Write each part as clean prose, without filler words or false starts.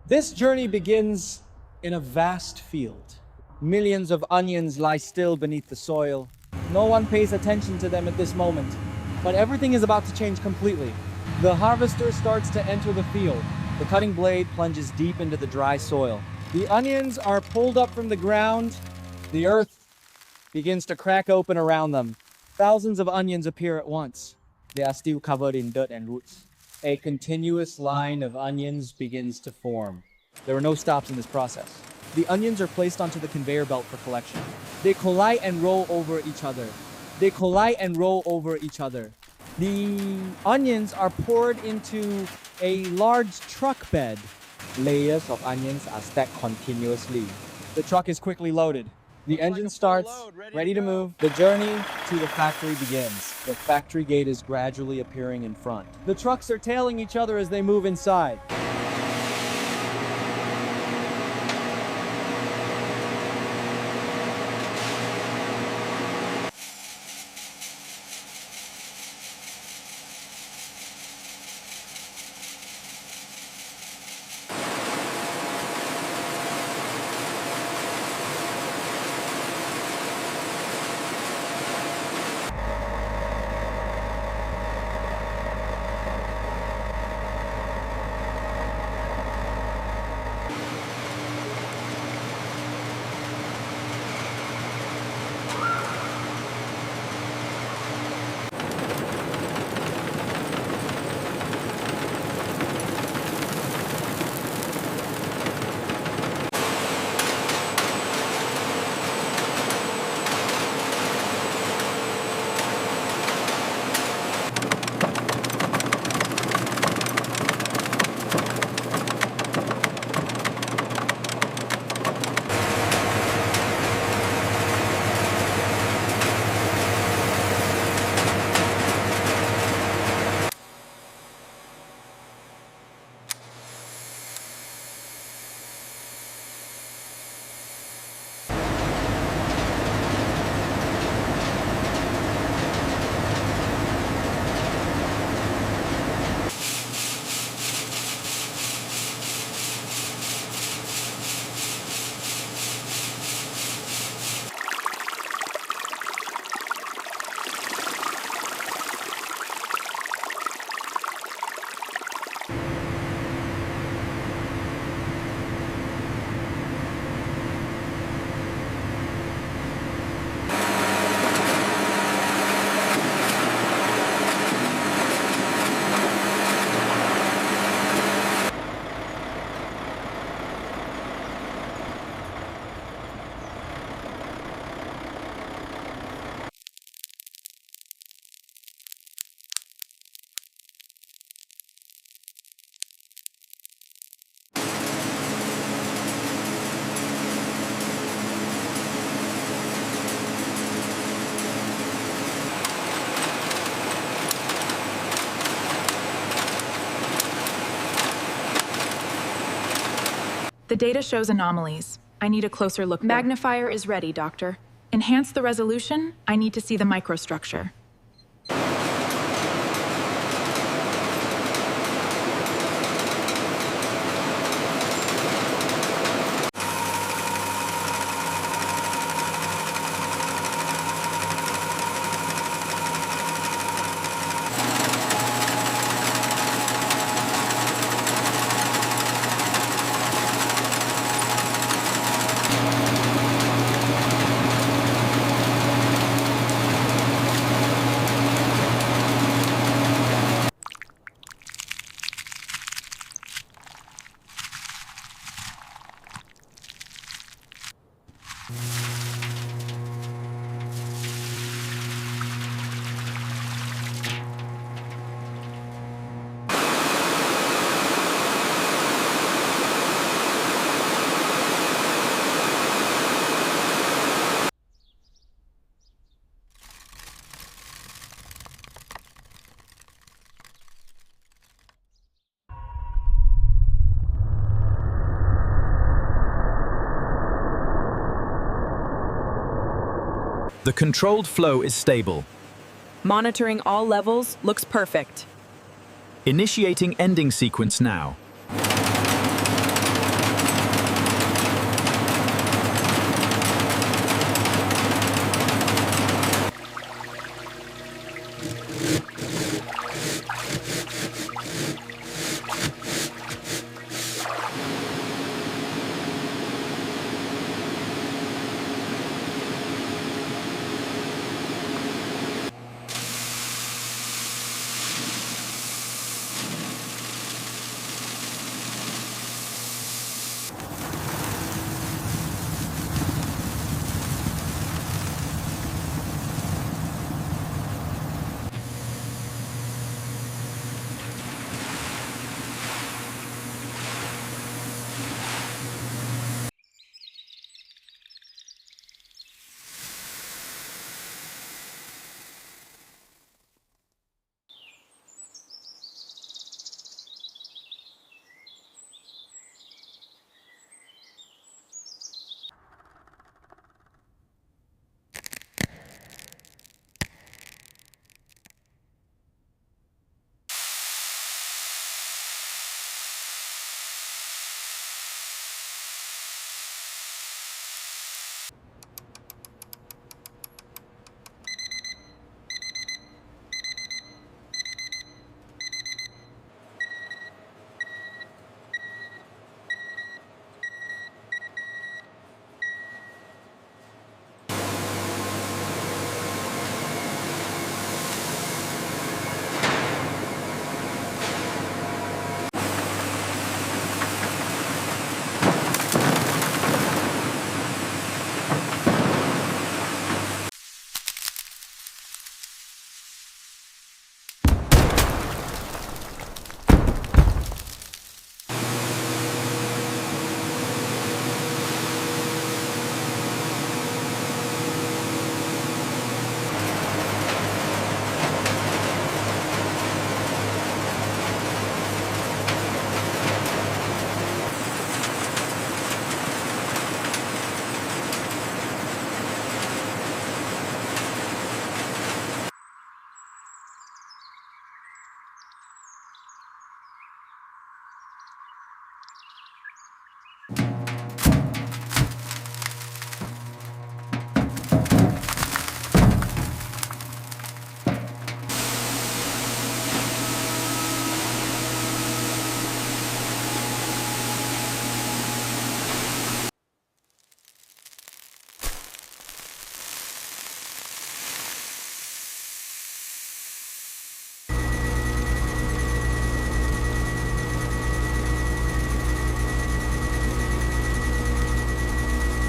This journey begins in a vast field. Millions of onions lie still beneath the soil. No one pays attention to them at this moment, but everything is about to change completely. The harvester starts to enter the field. The cutting blade plunges deep into the dry soil. The onions are pulled up from the ground. The earth begins to crack open around them. Thousands of onions appear at once. They are still covered in dirt and roots. A continuous line of onions begins to form. There are no stops in this process. The onions are placed onto the conveyor belt for collection. They collide and roll over each other. They collide and roll over each other. The onions are poured into a large truck bed. Layers of onions are stacked continuously. The truck is quickly loaded. The engine starts, ready to move. The journey to the factory begins. The factory gate is gradually appearing in front. The trucks are tailing each other as they move inside. The data shows anomalies. I need a closer look. Magnifier is ready, Doctor. Enhance the resolution. I need to see the microstructure. The controlled flow is stable. Monitoring all levels looks perfect. Initiating ending sequence now.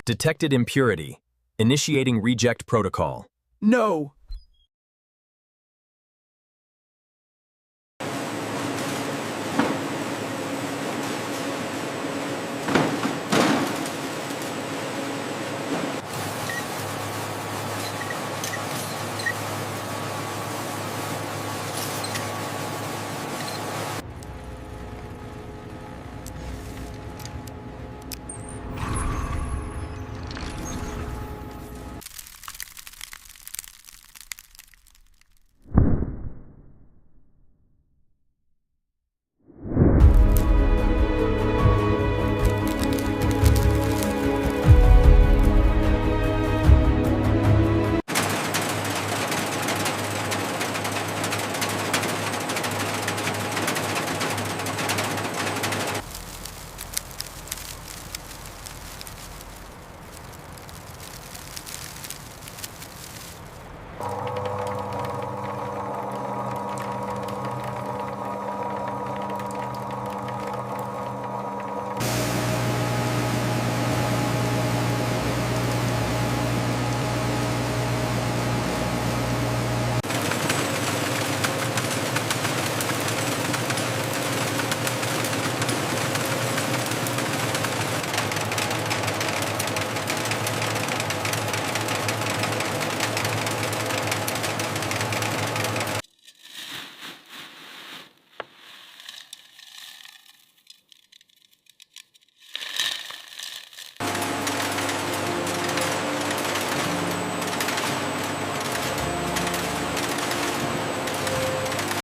Detected impurity. Initiating reject protocol. No!